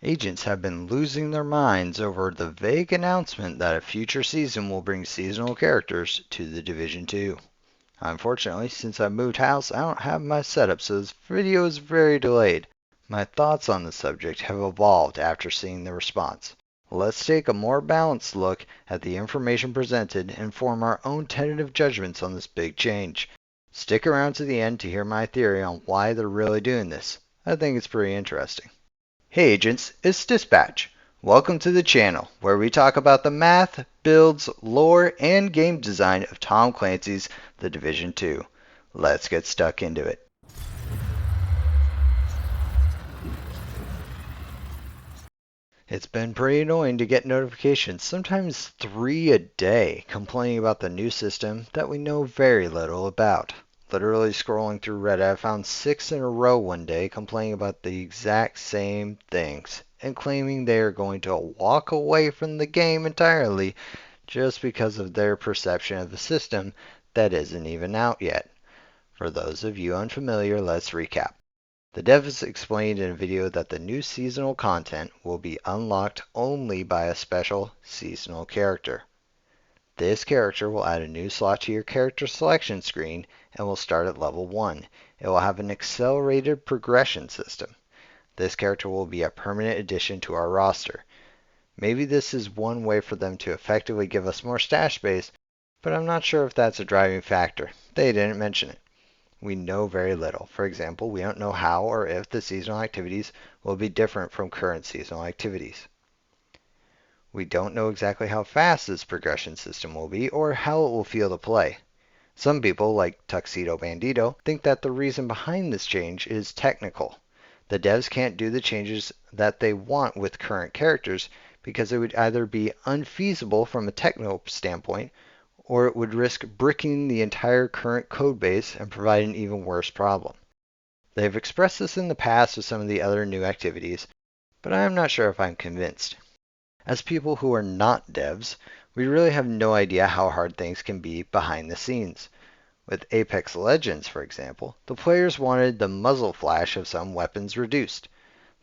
Agents have been losing their minds over the vague announcement that a future season will bring seasonal characters to the Division 2. Unfortunately, since I moved house, I don't have my setup, so this video is very delayed. My thoughts on the subject have evolved after seeing the response. Let's take a more balanced look at the information presented and form our own tentative judgments on this big change. Stick around to the end to hear my theory on why they're really doing this. I think it's pretty interesting. Hey agents, it's Dispatch. Welcome to the channel where we talk about the math, builds, lore, and game design of Tom Clancy's The Division 2. Let's get stuck into it. It's been pretty annoying to get notifications, sometimes 3 a day, complaining about the new system that we know very little about. Literally scrolling through Reddit, I found 6 in a row one day complaining about the exact same things and claiming they are going to walk away from the game entirely just because of their perception of the system that isn't even out yet. For those of you unfamiliar, let's recap. The devs explained in a video that the new seasonal content will be unlocked only by a special seasonal character. This character will add a new slot to your character selection screen and will start at level 1. It will have an accelerated progression system. This character will be a permanent addition to our roster. Maybe this is one way for them to effectively give us more stash space, but I'm not sure if that's a driving factor. They didn't mention it. We know very little. For example, we don't know how or if the seasonal activities will be different from current seasonal activities. We don't know exactly how fast this progression system will be or how it will feel to play. Some people, like Tuxedo Bandito, think that the reason behind this change is technical. The devs can't do the changes that they want with current characters because it would either be unfeasible from a technical standpoint or it would risk bricking the entire current codebase and provide an even worse problem. They have expressed this in the past with some of the other new activities, but I am not sure if I'm convinced. As people who are not devs, we really have no idea how hard things can be behind the scenes. With Apex Legends, for example, the players wanted the muzzle flash of some weapons reduced.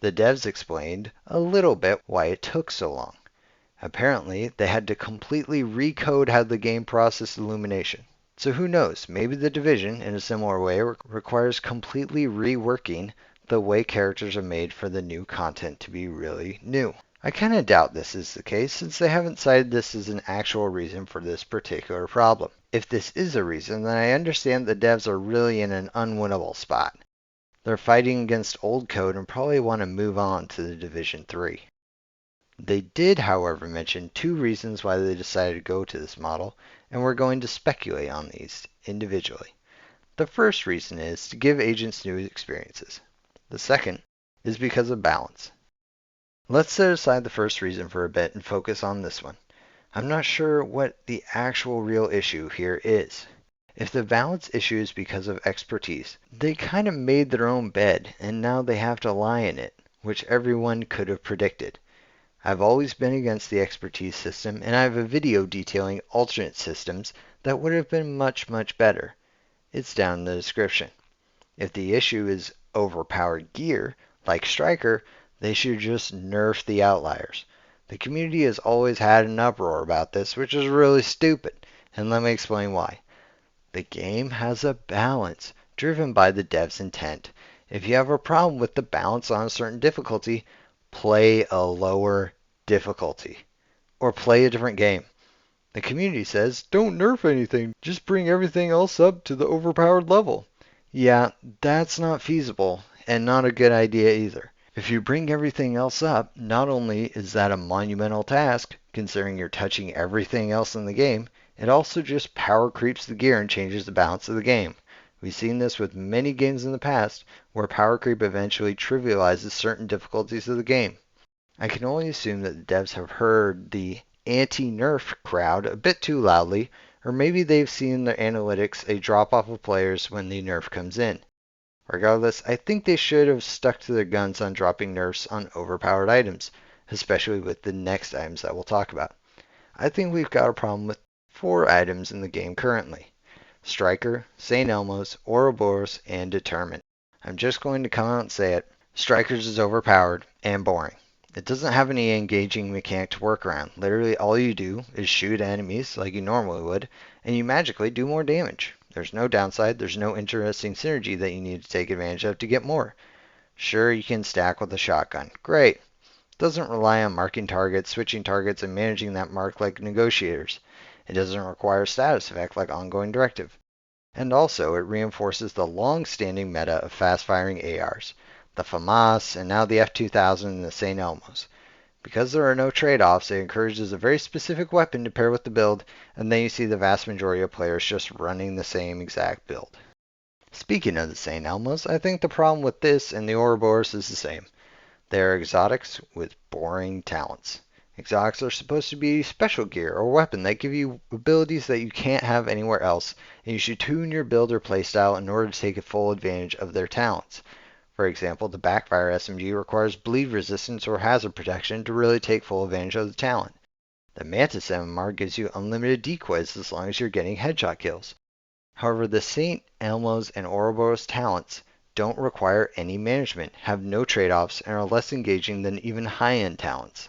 The devs explained a little bit why it took so long. Apparently, they had to completely recode how the game processed illumination. So who knows, maybe the Division, in a similar way, requires completely reworking the way characters are made for the new content to be really new. I kind of doubt this is the case since they haven't cited this as an actual reason for this particular problem. If this is a reason, then I understand the devs are really in an unwinnable spot. They're fighting against old code and probably want to move on to the Division 3. They did, however, mention 2 reasons why they decided to go to this model, and we're going to speculate on these individually. The first reason is to give agents new experiences. The second is because of balance. Let's set aside the first reason for a bit and focus on this one. I'm not sure what the actual real issue here is. If the balance issue is because of expertise, they kind of made their own bed and now they have to lie in it, which everyone could have predicted. I've always been against the expertise system, and I have a video detailing alternate systems that would have been much better. It's down in the description. If the issue is overpowered gear, like Striker, they should just nerf the outliers. The community has always had an uproar about this, which is really stupid, and let me explain why. The game has a balance, driven by the dev's intent. If you have a problem with the balance on a certain difficulty, play a lower difficulty, or play a different game. The community says, don't nerf anything, just bring everything else up to the overpowered level. Yeah, that's not feasible, and not a good idea either. If you bring everything else up, not only is that a monumental task, considering you're touching everything else in the game, it also just power creeps the gear and changes the balance of the game. We've seen this with many games in the past, where power creep eventually trivializes certain difficulties of the game. I can only assume that the devs have heard the anti-nerf crowd a bit too loudly, or maybe they've seen in their analytics a drop-off of players when the nerf comes in. Regardless, I think they should have stuck to their guns on dropping nerfs on overpowered items, especially with the next items that we'll talk about. I think we've got a problem with 4 items in the game currently: Striker, St. Elmo's, Ouroboros, and Determined. I'm just going to come out and say it. Strikers is overpowered and boring. It doesn't have any engaging mechanic to work around. Literally, all you do is shoot enemies like you normally would, and you magically do more damage. There's no downside, there's no interesting synergy that you need to take advantage of to get more. Sure, you can stack with a shotgun. Great. Doesn't rely on marking targets, switching targets, and managing that mark like negotiators. It doesn't require status effect like ongoing directive. And also, it reinforces the long-standing meta of fast-firing ARs, the FAMAS, and now the F2000 and the St. Elmos. Because there are no trade-offs, it encourages a very specific weapon to pair with the build, and then you see the vast majority of players just running the same exact build. Speaking of the St. Elmos, I think the problem with this and the Ouroboros is the same. They are exotics with boring talents. Exotics are supposed to be special gear or weapon that give you abilities that you can't have anywhere else, and you should tune your build or playstyle in order to take full advantage of their talents. For example, the Backfire SMG requires bleed resistance or hazard protection to really take full advantage of the talent. The Mantis MMR gives you unlimited decoys as long as you're getting headshot kills. However, the St. Elmo's and Ouroboros talents don't require any management, have no trade-offs, and are less engaging than even high-end talents.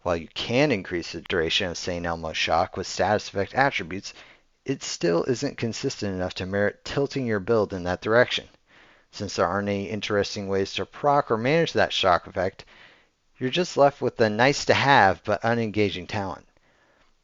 While you can increase the duration of St. Elmo's shock with status effect attributes, it still isn't consistent enough to merit tilting your build in that direction. Since there aren't any interesting ways to proc or manage that shock effect, you're just left with the nice to have but unengaging talent.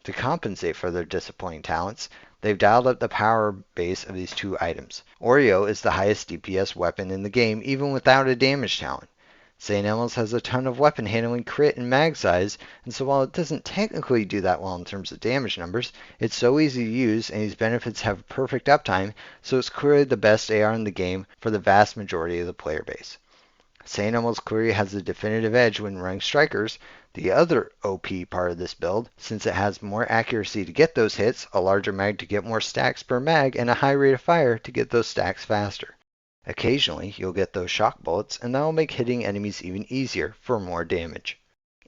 To compensate for their disappointing talents, they've dialed up the power base of these two items. Oreo is the highest DPS weapon in the game even without a damage talent. St. Elmo's has a ton of weapon handling, crit, and mag size, and so while it doesn't technically do that well in terms of damage numbers, it's so easy to use and these benefits have perfect uptime, so it's clearly the best AR in the game for the vast majority of the player base. St. Elmo's clearly has the definitive edge when running strikers, the other OP part of this build, since it has more accuracy to get those hits, a larger mag to get more stacks per mag, and a high rate of fire to get those stacks faster. Occasionally, you'll get those shock bullets, and that will make hitting enemies even easier for more damage.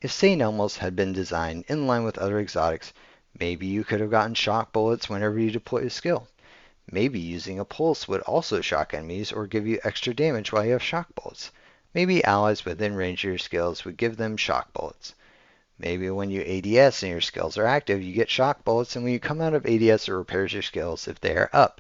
If St. Elmo's had been designed in line with other exotics, maybe you could have gotten shock bullets whenever you deploy a skill. Maybe using a pulse would also shock enemies or give you extra damage while you have shock bullets. Maybe allies within range of your skills would give them shock bullets. Maybe when you ADS and your skills are active, you get shock bullets, and when you come out of ADS, it repairs your skills if they are up.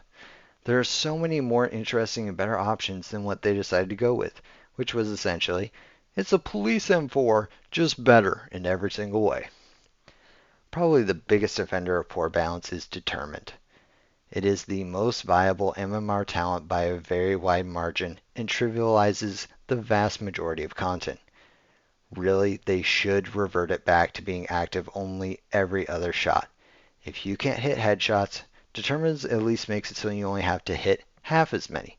There are so many more interesting and better options than what they decided to go with, which was essentially, it's a police M4, just better in every single way. Probably the biggest offender of poor balance is Determined. It is the most viable MMR talent by a very wide margin and trivializes the vast majority of content. Really, they should revert it back to being active only every other shot. If you can't hit headshots, Determined at least makes it so you only have to hit half as many.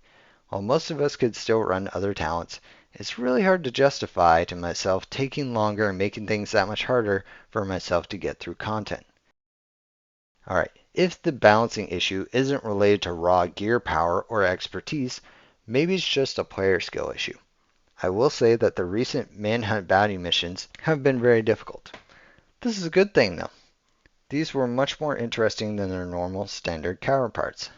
While most of us could still run other talents, it's really hard to justify to myself taking longer and making things that much harder for myself to get through content. Alright, if the balancing issue isn't related to raw gear power or expertise, maybe it's just a player skill issue. I will say that the recent Manhunt bounty missions have been very difficult. This is a good thing though. These were much more interesting than their normal standard counterparts.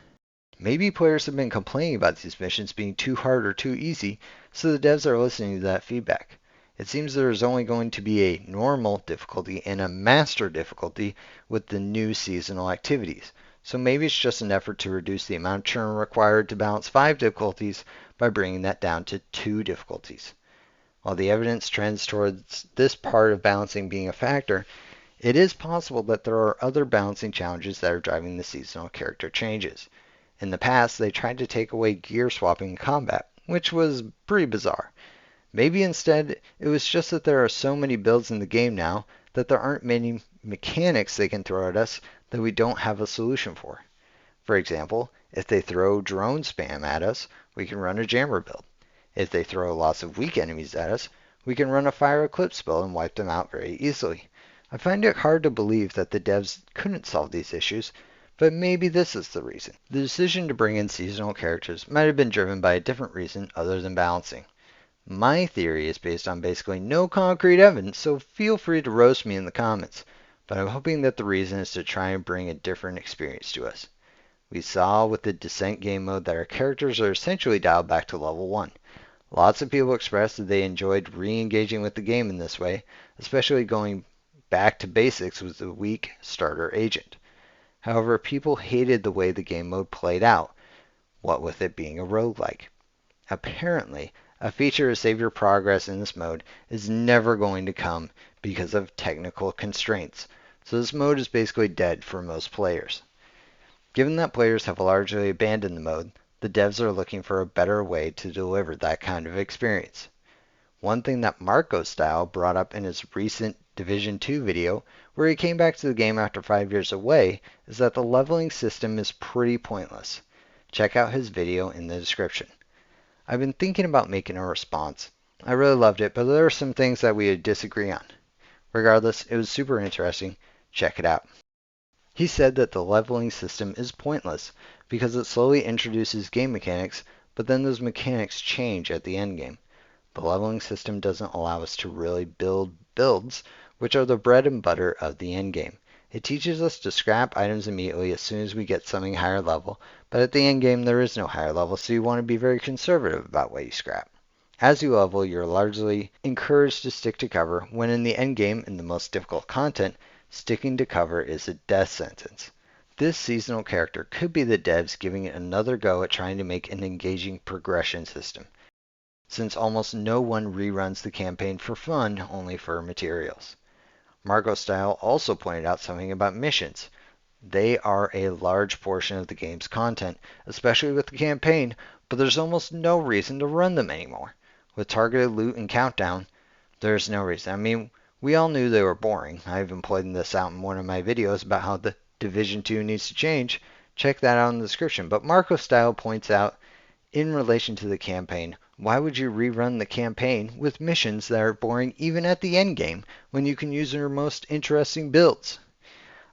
Maybe players have been complaining about these missions being too hard or too easy, so the devs are listening to that feedback. It seems there is only going to be a normal difficulty and a master difficulty with the new seasonal activities. So maybe it's just an effort to reduce the amount of churn required to balance 5 difficulties by bringing that down to 2 difficulties. While the evidence trends towards this part of balancing being a factor, it is possible that there are other balancing challenges that are driving the seasonal character changes. In the past, they tried to take away gear swapping in combat, which was pretty bizarre. Maybe instead, it was just that there are so many builds in the game now that there aren't many mechanics they can throw at us that we don't have a solution for. For example, if they throw drone spam at us, we can run a jammer build. If they throw lots of weak enemies at us, we can run a fire eclipse build and wipe them out very easily. I find it hard to believe that the devs couldn't solve these issues, but maybe this is the reason. The decision to bring in seasonal characters might have been driven by a different reason other than balancing. My theory is based on basically no concrete evidence, so feel free to roast me in the comments, but I'm hoping that the reason is to try and bring a different experience to us. We saw with the Descent game mode that our characters are essentially dialed back to level 1. Lots of people expressed that they enjoyed re-engaging with the game in this way, especially going back to basics with the weak starter agent. However, people hated the way the game mode played out, what with it being a roguelike. Apparently, a feature to save your progress in this mode is never going to come because of technical constraints, so this mode is basically dead for most players. Given that players have largely abandoned the mode, the devs are looking for a better way to deliver that kind of experience. One thing that MarcoStyle brought up in his recent Division 2 video, where he came back to the game after 5 years away, is that the leveling system is pretty pointless. Check out his video in the description. I've been thinking about making a response. I really loved it, but there are some things that we would disagree on. Regardless, it was super interesting. Check it out. He said that the leveling system is pointless because it slowly introduces game mechanics, but then those mechanics change at the endgame. The leveling system doesn't allow us to really build builds, which are the bread and butter of the endgame. It teaches us to scrap items immediately as soon as we get something higher level, but at the endgame there is no higher level, so you want to be very conservative about what you scrap. As you level, you're largely encouraged to stick to cover, when in the endgame, in the most difficult content, sticking to cover is a death sentence. This seasonal character could be the devs giving it another go at trying to make an engaging progression system, since almost no one reruns the campaign for fun, only for materials. MarcoStyle also pointed out something about missions. They are a large portion of the game's content, especially with the campaign, but there's almost no reason to run them anymore. With targeted loot and countdown, there's no reason. I mean, we all knew they were boring. I even pointed this out in one of my videos about how the Division 2 needs to change. Check that out in the description. But MarcoStyle points out, in relation to the campaign, why would you rerun the campaign with missions that are boring even at the end game when you can use your most interesting builds?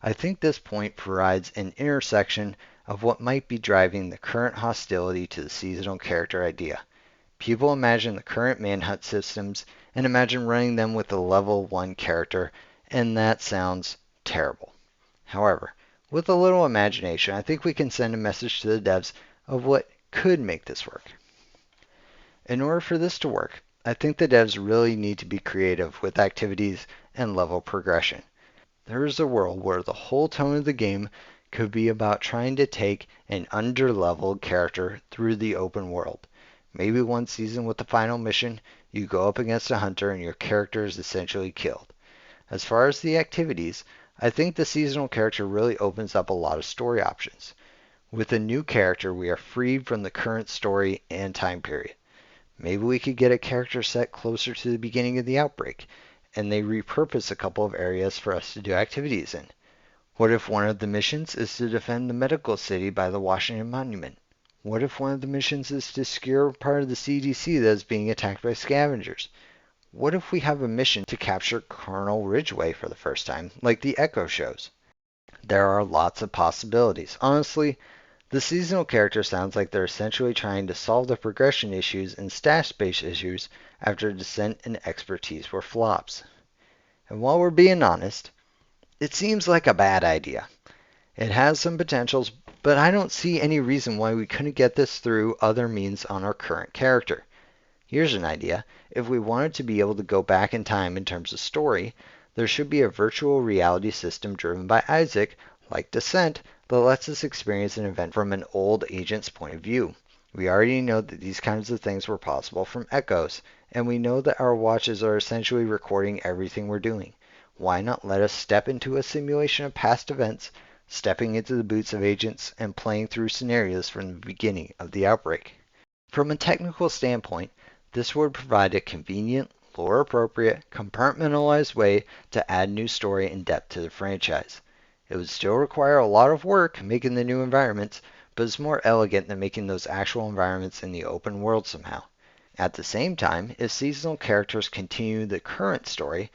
I think this point provides an intersection of what might be driving the current hostility to the seasonal character idea. People imagine the current manhunt systems and imagine running them with a level 1 character, and that sounds terrible. However, with a little imagination, I think we can send a message to the devs of what could make this work. In order for this to work, I think the devs really need to be creative with activities and level progression. There is a world where the whole tone of the game could be about trying to take an underleveled character through the open world. Maybe one season with the final mission, you go up against a hunter and your character is essentially killed. As far as the activities, I think the seasonal character really opens up a lot of story options. With a new character, we are freed from the current story and time period. Maybe we could get a character set closer to the beginning of the outbreak, and they repurpose a couple of areas for us to do activities in. What if one of the missions is to defend the medical city by the Washington Monument? What if one of the missions is to secure part of the CDC that is being attacked by scavengers? What if we have a mission to capture Colonel Ridgway for the first time, like the Echo shows? There are lots of possibilities. Honestly, the seasonal character sounds like they're essentially trying to solve the progression issues and stash space issues after Descent and Expertise were flops. And while we're being honest, it seems like a bad idea. It has some potentials, but I don't see any reason why we couldn't get this through other means on our current character. Here's an idea. If we wanted to be able to go back in time in terms of story, there should be a virtual reality system driven by Isaac, like Descent, that lets us experience an event from an old agent's point of view. We already know that these kinds of things were possible from Echoes, and we know that our watches are essentially recording everything we're doing. Why not let us step into a simulation of past events, stepping into the boots of agents and playing through scenarios from the beginning of the outbreak? From a technical standpoint, this would provide a convenient, lore-appropriate, compartmentalized way to add new story and depth to the franchise. It would still require a lot of work making the new environments, but it's more elegant than making those actual environments in the open world somehow. At the same time, if seasonal characters continue the current story,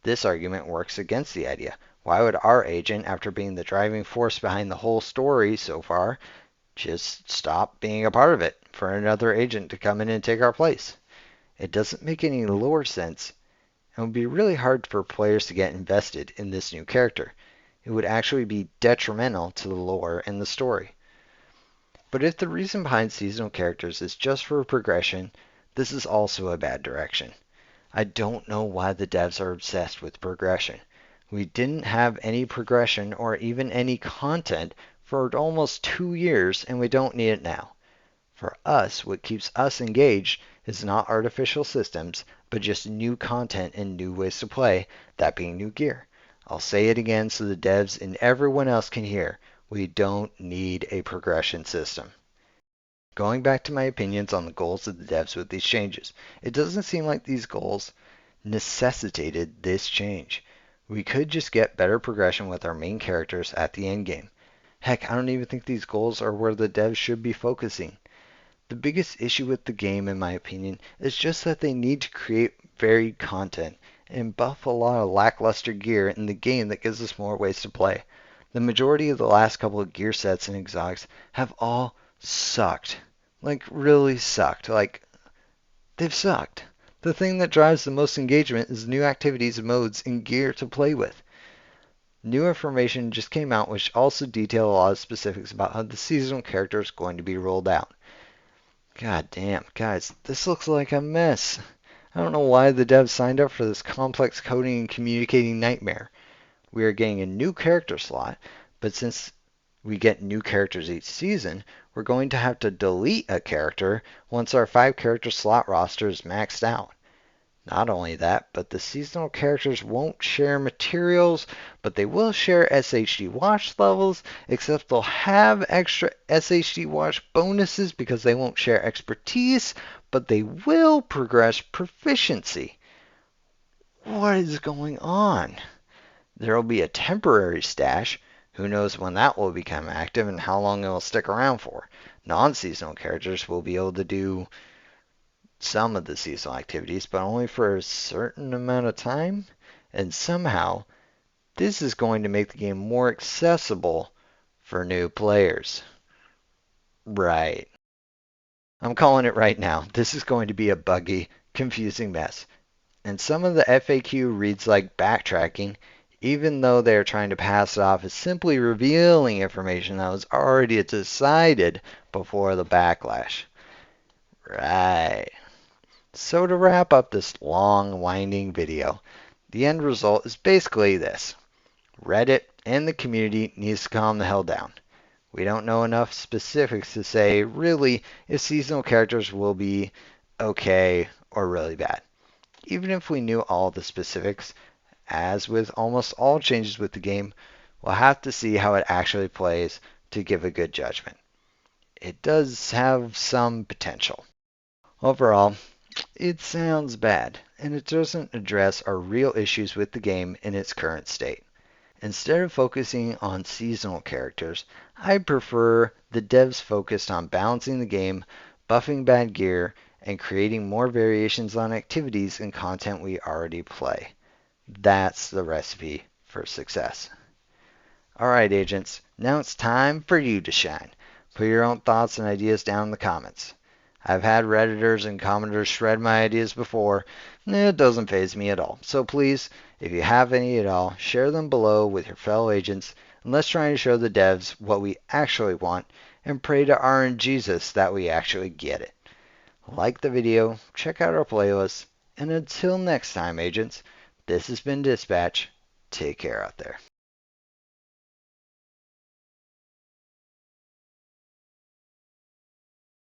this argument works against the idea. Why would our agent, after being the driving force behind the whole story so far, just stop being a part of it for another agent to come in and take our place? It doesn't make any lore sense, and would be really hard for players to get invested in this new character. It would actually be detrimental to the lore and the story. But if the reason behind seasonal characters is just for progression, This is also a bad direction. I don't know why the devs are obsessed with progression. We didn't have any progression or even any content for almost 2 years, and we don't need it now. For us, what keeps us engaged is not artificial systems, but just new content and new ways to play, that being new gear. I'll say it again so the devs and everyone else can hear. We don't need a progression system. Going back to my opinions on the goals of the devs with these changes, it doesn't seem like these goals necessitated this change. We could just get better progression with our main characters at the end game. Heck, I don't even think these goals are where the devs should be focusing. The biggest issue with the game, in my opinion, is just that they need to create varied content and buff a lot of lackluster gear in the game that gives us more ways to play. The majority of the last couple of gear sets and exotics have all sucked. Like, really sucked. Like, they've sucked. The thing that drives the most engagement is new activities, modes, and gear to play with. New information just came out which also detail a lot of specifics about how the seasonal character is going to be rolled out. God damn, guys, this looks like a mess. I don't know why the devs signed up for this complex coding and communicating nightmare. We are getting a new character slot, but since we get new characters each season, we're going to have to delete a character once our 5 character slot roster is maxed out. Not only that, but the seasonal characters won't share materials, but they will share SHD watch levels, except they'll have extra SHD watch bonuses because they won't share expertise, but they will progress proficiency. What is going on? There will be a temporary stash. Who knows when that will become active and how long it will stick around for. Non-seasonal characters will be able to do some of the seasonal activities, but only for a certain amount of time. And somehow, this is going to make the game more accessible for new players. Right. I'm calling it right now. This is going to be a buggy, confusing mess. And some of the FAQ reads like backtracking, even though they're trying to pass it off as simply revealing information that was already decided before the backlash. Right. So to wrap up this long, winding video, the end result is basically this. Reddit and the community needs to calm the hell down. We don't know enough specifics to say, really, if seasonal characters will be okay or really bad. Even if we knew all the specifics, as with almost all changes with the game, we'll have to see how it actually plays to give a good judgment. It does have some potential. Overall, it sounds bad, and it doesn't address our real issues with the game in its current state. Instead of focusing on seasonal characters, I prefer the devs focused on balancing the game, buffing bad gear, and creating more variations on activities and content we already play. That's the recipe for success. Alright, agents, now it's time for you to shine. Put your own thoughts and ideas down in the comments. I've had Redditors and commenters shred my ideas before, and it doesn't faze me at all. So please, if you have any at all, share them below with your fellow agents, and let's try to show the devs what we actually want, and pray to RNGesus that we actually get it. Like the video, check out our playlist, and until next time, agents, this has been Dispatch. Take care out there.